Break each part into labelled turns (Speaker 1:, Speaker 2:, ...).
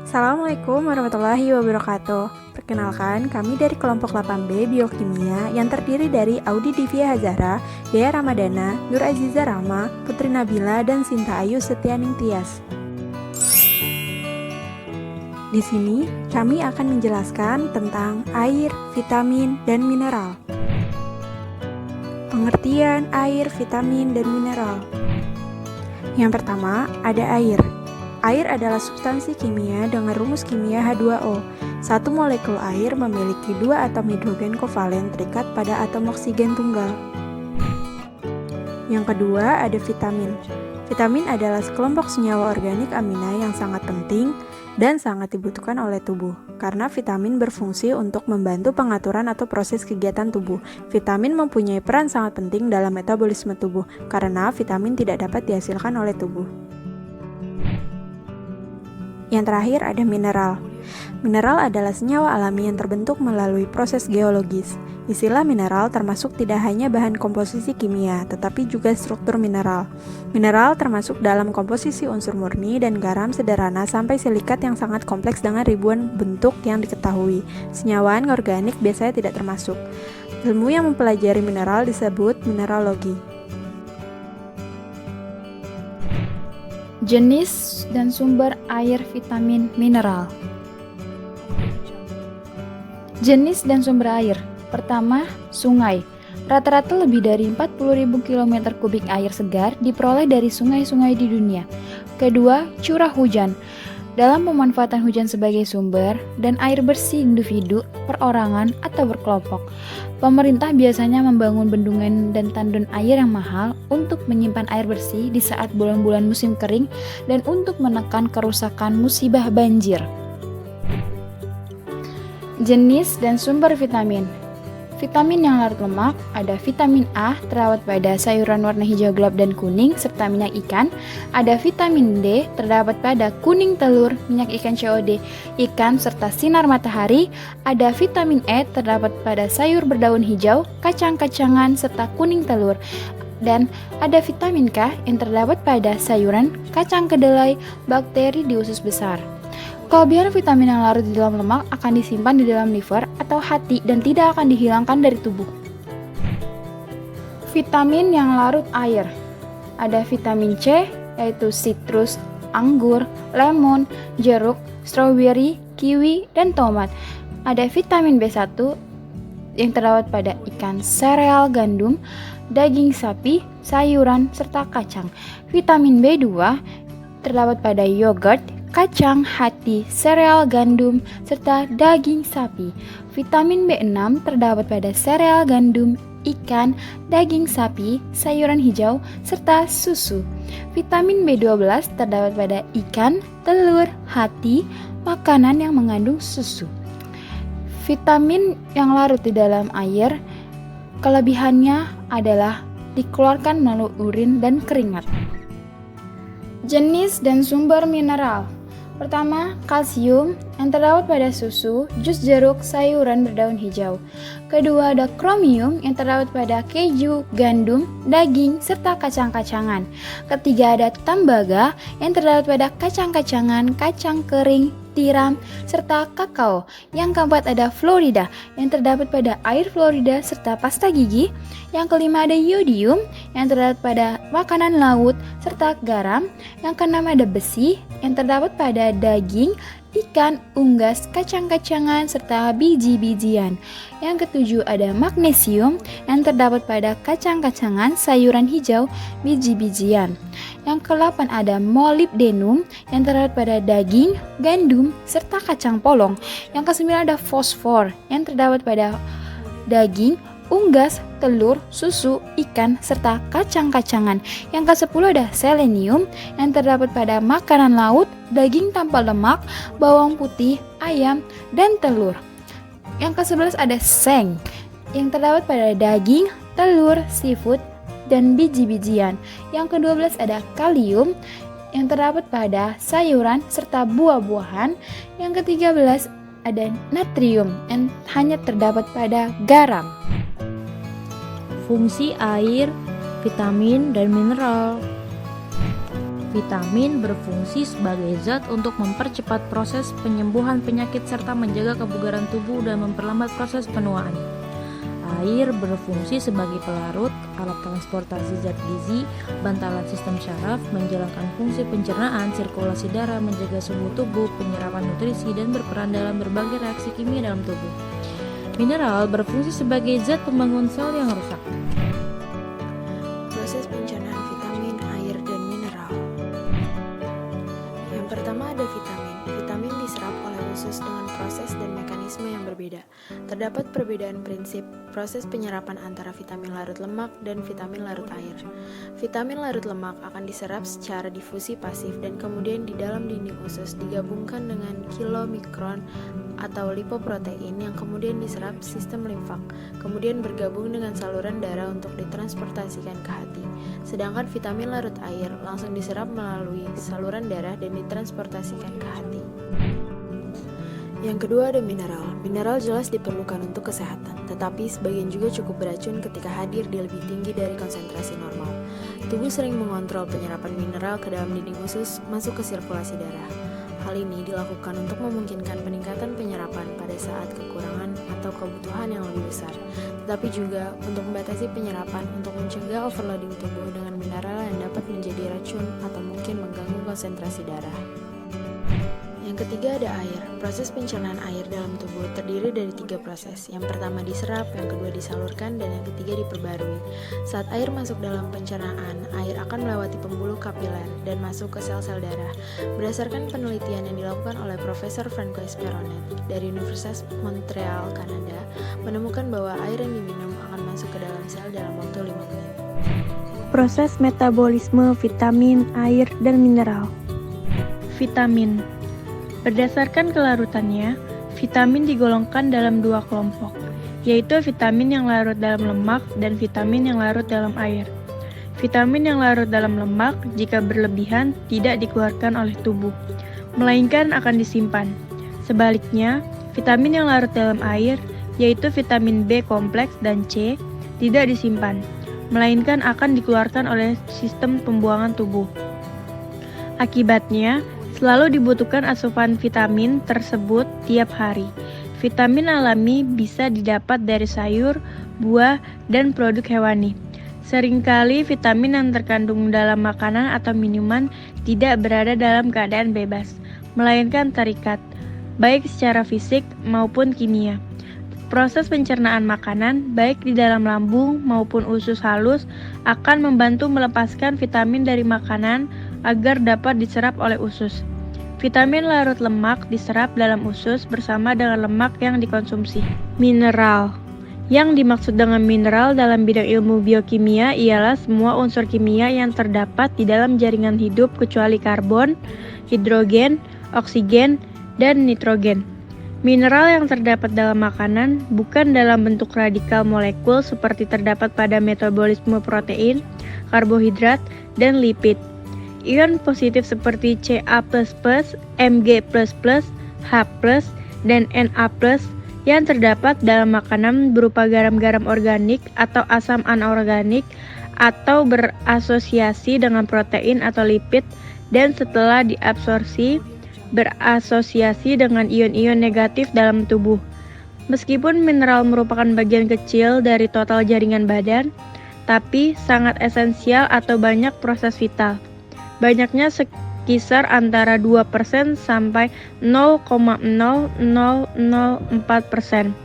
Speaker 1: Assalamualaikum warahmatullahi wabarakatuh. Perkenalkan, kami dari kelompok 8B Biokimia yang terdiri dari Audi Divya Hazara, Dea Ramadana, Nur Aziza Rahma, Putri Nabila, dan Sinta Ayu Setianing Tias. Di sini, kami akan menjelaskan tentang air, vitamin, dan mineral. Pengertian air, vitamin, dan mineral. Yang pertama, ada air. Air adalah substansi kimia dengan rumus kimia H2O. Satu molekul air memiliki dua atom hidrogen kovalen terikat pada atom oksigen tunggal. Yang kedua, ada vitamin. Vitamin adalah sekelompok senyawa organik amina yang sangat penting dan sangat dibutuhkan oleh tubuh. Karena vitamin berfungsi untuk membantu pengaturan atau proses kegiatan tubuh. Vitamin mempunyai peran sangat penting dalam metabolisme tubuh, karena vitamin tidak dapat dihasilkan oleh tubuh. Yang terakhir ada mineral. Mineral adalah senyawa alami yang terbentuk melalui proses geologis. Istilah mineral termasuk tidak hanya bahan komposisi kimia, tetapi juga struktur mineral. Mineral termasuk dalam komposisi unsur murni dan garam sederhana sampai silikat yang sangat kompleks dengan ribuan bentuk yang diketahui. Senyawa anorganik biasanya tidak termasuk. Ilmu yang mempelajari mineral disebut mineralogi.
Speaker 2: Jenis dan sumber air, vitamin, mineral. Jenis dan sumber air. Pertama, sungai. Rata-rata lebih dari 40.000 km kubik air segar diperoleh dari sungai-sungai di dunia. Kedua, curah hujan. Dalam pemanfaatan hujan sebagai sumber dan air bersih individu, perorangan, atau berkelompok, pemerintah biasanya membangun bendungan dan tandon air yang mahal untuk menyimpan air bersih di saat bulan-bulan musim kering dan untuk menekan kerusakan musibah banjir. Jenis dan sumber vitamin. Vitamin yang larut lemak, ada vitamin A terdapat pada sayuran warna hijau gelap dan kuning serta minyak ikan. Ada vitamin D terdapat pada kuning telur, minyak ikan COD, ikan serta sinar matahari. Ada vitamin E terdapat pada sayur berdaun hijau, kacang-kacangan serta kuning telur. Dan ada vitamin K yang terdapat pada sayuran, kacang kedelai, bakteri di usus besar. Kelebihan vitamin yang larut di dalam lemak akan disimpan di dalam liver atau hati dan tidak akan dihilangkan dari tubuh. Vitamin yang larut air. Ada vitamin C, yaitu sitrus, anggur, lemon, jeruk, stroberi, kiwi, dan tomat. Ada vitamin B1 yang terdapat pada ikan, sereal, gandum, daging sapi, sayuran, serta kacang. Vitamin B2 terdapat pada yogurt, kacang, hati, sereal, gandum, serta daging sapi. Vitamin B6 terdapat pada sereal, gandum, ikan, daging sapi, sayuran hijau, serta susu. Vitamin B12 terdapat pada ikan, telur, hati, makanan yang mengandung susu. Vitamin yang larut di dalam air, kelebihannya adalah dikeluarkan melalui urin dan keringat. Jenis dan sumber mineral. Pertama, kalsium yang terdapat pada susu, jus jeruk, sayuran berdaun hijau. Kedua, ada kromium yang terdapat pada keju, gandum, daging, serta kacang-kacangan. Ketiga, ada tembaga yang terdapat pada kacang-kacangan, kacang kering, tiram, serta kakao. Yang keempat, ada fluorida yang terdapat pada air Florida serta pasta gigi. Yang kelima, ada yodium yang terdapat pada makanan laut serta garam. Yang keenam, ada besi yang terdapat pada daging, ikan, unggas, kacang-kacangan, serta biji-bijian. Yang ketujuh, ada magnesium yang terdapat pada kacang-kacangan, sayuran hijau, biji-bijian. Yang ke-8 ada molybdenum yang terdapat pada daging, gandum, serta kacang polong. Yang ke-9 ada fosfor yang terdapat pada daging, unggas, telur, susu, ikan, serta kacang-kacangan. Yang ke-10 ada selenium yang terdapat pada makanan laut, daging tanpa lemak, bawang putih, ayam, dan telur. Yang ke-11 ada seng yang terdapat pada daging, telur, seafood, dan biji-bijian. Yang ke-12 ada kalium yang terdapat pada sayuran serta buah-buahan. Yang ke-13 ada natrium yang hanya terdapat pada garam.
Speaker 3: Fungsi air, vitamin, dan mineral. Vitamin berfungsi sebagai zat untuk mempercepat proses penyembuhan penyakit serta menjaga kebugaran tubuh dan memperlambat proses penuaan. Air berfungsi sebagai pelarut, alat transportasi zat gizi, bantalan sistem syaraf, menjalankan fungsi pencernaan, sirkulasi darah, menjaga suhu tubuh, penyerapan nutrisi, dan berperan dalam berbagai reaksi kimia dalam tubuh. Mineral berfungsi sebagai zat pembangun sel yang rusak.
Speaker 1: Proses pencernaan vitamin, air, dan mineral. Yang pertama ada vitamin. Vitamin diserap oleh usus dengan proses dan mekanisme yang berbeda. Terdapat perbedaan prinsip proses penyerapan antara vitamin larut lemak dan vitamin larut air. Vitamin larut lemak akan diserap secara difusi pasif dan kemudian di dalam dinding usus digabungkan dengan kilomikron atau lipoprotein yang kemudian diserap sistem limfak, kemudian bergabung dengan saluran darah untuk ditransportasikan ke hati. Sedangkan vitamin larut air langsung diserap melalui saluran darah dan ditransportasikan ke hati. Yang kedua ada mineral. Mineral jelas diperlukan untuk kesehatan, tetapi sebagian juga cukup beracun ketika hadir di lebih tinggi dari konsentrasi normal. Tubuh sering mengontrol penyerapan mineral ke dalam dinding usus masuk ke sirkulasi darah. Hal ini dilakukan untuk memungkinkan peningkatan penyerapan pada saat kekurangan atau kebutuhan yang lebih besar, tetapi juga untuk membatasi penyerapan untuk mencegah overloading tubuh dengan mineral yang dapat menjadi racun atau mungkin mengganggu konsentrasi darah. Yang ketiga ada air. Proses pencernaan air dalam tubuh terdiri dari 3 proses. Yang pertama diserap, yang kedua disalurkan, dan yang ketiga diperbarui. Saat air masuk dalam pencernaan, air akan melewati pembuluh kapiler dan masuk ke sel-sel darah. Berdasarkan penelitian yang dilakukan oleh Profesor Francois Peronet dari Universitas Montreal, Kanada, menemukan bahwa air yang diminum akan masuk ke dalam sel dalam waktu 5 menit.
Speaker 4: Proses metabolisme vitamin, air, dan mineral. Vitamin. Berdasarkan kelarutannya, vitamin digolongkan dalam 2 kelompok, yaitu vitamin yang larut dalam lemak dan vitamin yang larut dalam air. Vitamin yang larut dalam lemak, jika berlebihan, tidak dikeluarkan oleh tubuh, melainkan akan disimpan. Sebaliknya, vitamin yang larut dalam air, yaitu vitamin B kompleks dan C, tidak disimpan, melainkan akan dikeluarkan oleh sistem pembuangan tubuh. Akibatnya, selalu dibutuhkan asupan vitamin tersebut tiap hari. Vitamin alami bisa didapat dari sayur, buah, dan produk hewani. Seringkali vitamin yang terkandung dalam makanan atau minuman tidak berada dalam keadaan bebas, melainkan terikat, baik secara fisik maupun kimia. Proses pencernaan makanan, baik di dalam lambung maupun usus halus, akan membantu melepaskan vitamin dari makanan agar dapat diserap oleh usus. Vitamin larut lemak diserap dalam usus bersama dengan lemak yang dikonsumsi. Mineral. Yang dimaksud dengan mineral dalam bidang ilmu biokimia ialah semua unsur kimia yang terdapat di dalam jaringan hidup kecuali karbon, hidrogen, oksigen, dan nitrogen. Mineral yang terdapat dalam makanan bukan dalam bentuk radikal molekul seperti terdapat pada metabolisme protein, karbohidrat, dan lipid. Ion positif seperti Ca++, Mg++, H+, dan Na+, yang terdapat dalam makanan berupa garam-garam organik atau asam anorganik atau berasosiasi dengan protein atau lipid dan setelah diabsorpsi berasosiasi dengan ion-ion negatif dalam tubuh. Meskipun mineral merupakan bagian kecil dari total jaringan badan, tapi sangat esensial atau banyak proses vital. Banyaknya sekisar antara 2% sampai 0,0004%.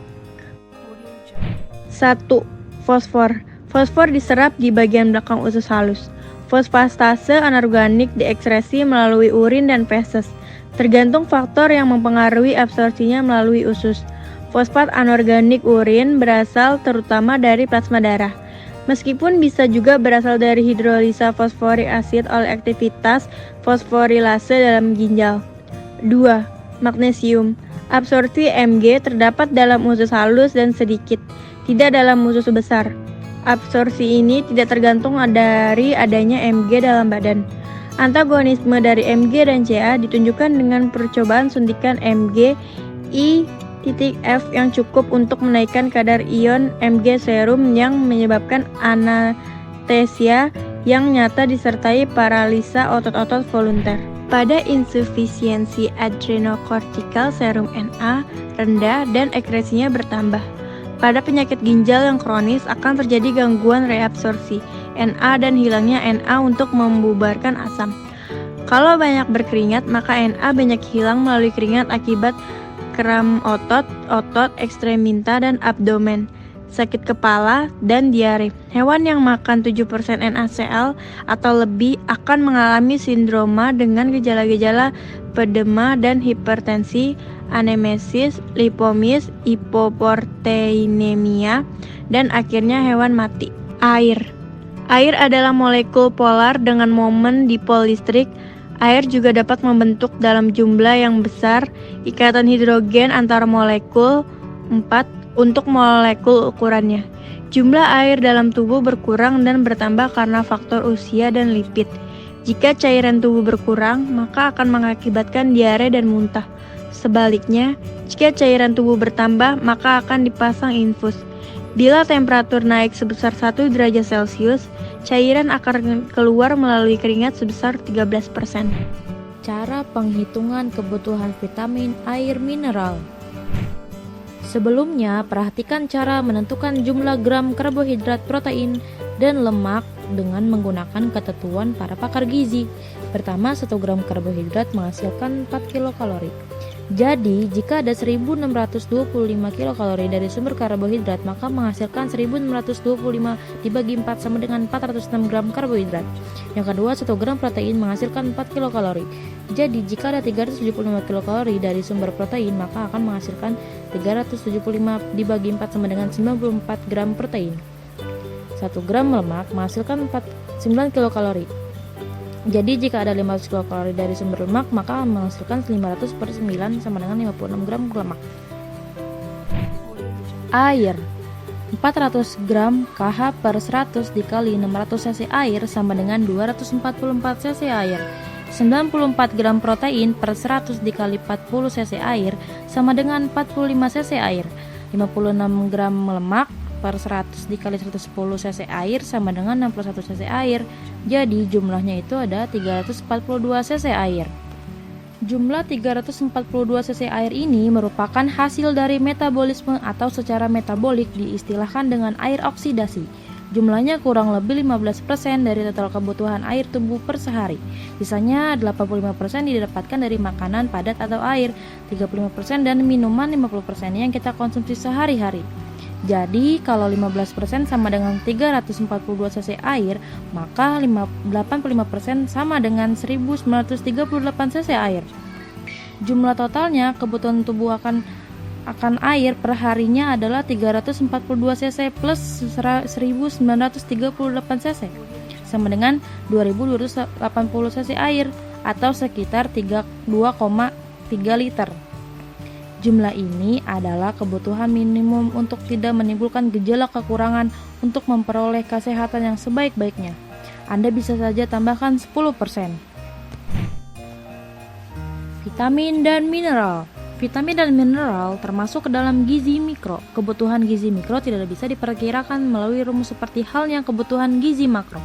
Speaker 4: 1. Fosfor. Fosfor diserap di bagian belakang usus halus. Fosfatase anorganik diekskresi melalui urin dan feses, tergantung faktor yang mempengaruhi absorpsinya melalui usus. Fosfat anorganik urin berasal terutama dari plasma darah. Meskipun bisa juga berasal dari hidrolisa fosforik asid oleh aktivitas fosforilase dalam ginjal. 2. Magnesium. Absorpsi Mg terdapat dalam usus halus dan sedikit, tidak dalam usus besar. Absorpsi ini tidak tergantung dari adanya Mg dalam badan. Antagonisme dari Mg dan Ca ditunjukkan dengan percobaan suntikan Mg I.F yang cukup untuk menaikkan kadar ion Mg serum yang menyebabkan anesthesia yang nyata disertai paralisa otot-otot volunter. Pada insufisiensi adrenokortikal serum Na rendah dan ekskresinya bertambah. Pada penyakit ginjal yang kronis akan terjadi gangguan reabsorpsi Na dan hilangnya Na untuk membubarkan asam. Kalau banyak berkeringat, maka Na banyak hilang melalui keringat akibat kram otot, ekstreminta, dan abdomen, sakit kepala, dan diare. Hewan yang makan 7% NaCl atau lebih akan mengalami sindroma dengan gejala-gejala pedema dan hipertensi, anemesis, lipomis, hipoproteinemia, dan akhirnya hewan mati. Air adalah molekul polar dengan momen dipol listrik. Air juga dapat membentuk dalam jumlah yang besar ikatan hidrogen antara molekul 4 untuk molekul ukurannya. Jumlah air dalam tubuh berkurang dan bertambah karena faktor usia dan lipid. Jika cairan tubuh berkurang, maka akan mengakibatkan diare dan muntah. Sebaliknya, jika cairan tubuh bertambah, maka akan dipasang infus. Bila temperatur naik sebesar 1 derajat Celcius, cairan akan keluar melalui keringat sebesar 13%.
Speaker 3: Cara penghitungan kebutuhan vitamin, air, mineral. Sebelumnya, perhatikan cara menentukan jumlah gram karbohidrat, protein, dan lemak dengan menggunakan ketentuan para pakar gizi. Pertama, 1 gram karbohidrat menghasilkan 4 kilokalori. Jadi, jika ada 1625 kilokalori dari sumber karbohidrat, maka menghasilkan 1625 dibagi 4 sama dengan 406 gram karbohidrat. Yang kedua, 1 gram protein menghasilkan 4 kilokalori. Jadi, jika ada 375 kilokalori dari sumber protein, maka akan menghasilkan 375 dibagi 4 sama dengan 94 gram protein. 1 gram lemak menghasilkan 9 kilokalori. Jadi jika ada 500 kilokalori dari sumber lemak, maka menghasilkan 500 per 9 sama dengan 56 gram lemak. Air 400 gram Kh per 100 dikali 600 cc air sama dengan 244 cc air. 94 gram protein per 100 dikali 40 cc air sama dengan 45 cc air. 56 gram lemak per 100 dikali 110 cc air sama dengan 61 cc air. Jadi jumlahnya itu ada 342 cc air. Jumlah 342 cc air ini merupakan hasil dari metabolisme atau secara metabolik diistilahkan dengan air oksidasi. Jumlahnya kurang lebih 15% dari total kebutuhan air tubuh per sehari. Sisanya 85% didapatkan dari makanan padat atau air, 35% dan minuman 50% yang kita konsumsi sehari-hari. Jadi, kalau 15% sama dengan 342 cc air, maka 85% sama dengan 1938 cc air. Jumlah totalnya kebutuhan tubuh akan air per harinya adalah 342 cc plus 1938 cc, sama dengan 2280 cc air atau sekitar 2,3 liter. Jumlah ini adalah kebutuhan minimum untuk tidak menimbulkan gejala kekurangan untuk memperoleh kesehatan yang sebaik-baiknya. Anda bisa saja tambahkan 10%. Vitamin dan mineral. Vitamin dan mineral termasuk ke dalam gizi mikro. Kebutuhan gizi mikro tidak bisa diperkirakan melalui rumus seperti halnya kebutuhan gizi makro,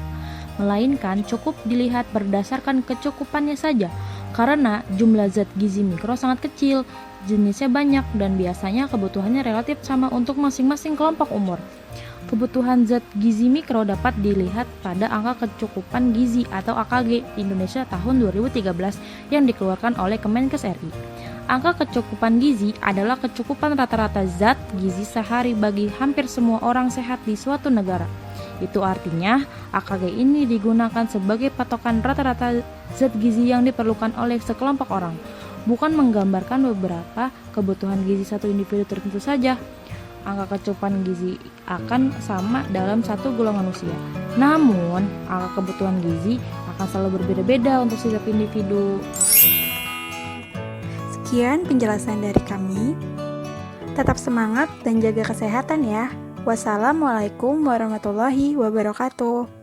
Speaker 3: melainkan cukup dilihat berdasarkan kecukupannya saja. Karena jumlah zat gizi mikro sangat kecil, jenisnya banyak, dan biasanya kebutuhannya relatif sama untuk masing-masing kelompok umur. Kebutuhan zat gizi mikro dapat dilihat pada angka kecukupan gizi atau AKG Indonesia tahun 2013 yang dikeluarkan oleh Kemenkes RI. Angka kecukupan gizi adalah kecukupan rata-rata zat gizi sehari bagi hampir semua orang sehat di suatu negara. Itu artinya, AKG ini digunakan sebagai patokan rata-rata zat gizi yang diperlukan oleh sekelompok orang, bukan menggambarkan beberapa kebutuhan gizi satu individu tertentu saja. Angka kecukupan gizi akan sama dalam satu golongan usia. Namun, angka kebutuhan gizi akan selalu berbeda-beda untuk setiap individu.
Speaker 1: Sekian penjelasan dari kami. Tetap semangat dan jaga kesehatan ya. Wassalamualaikum warahmatullahi wabarakatuh.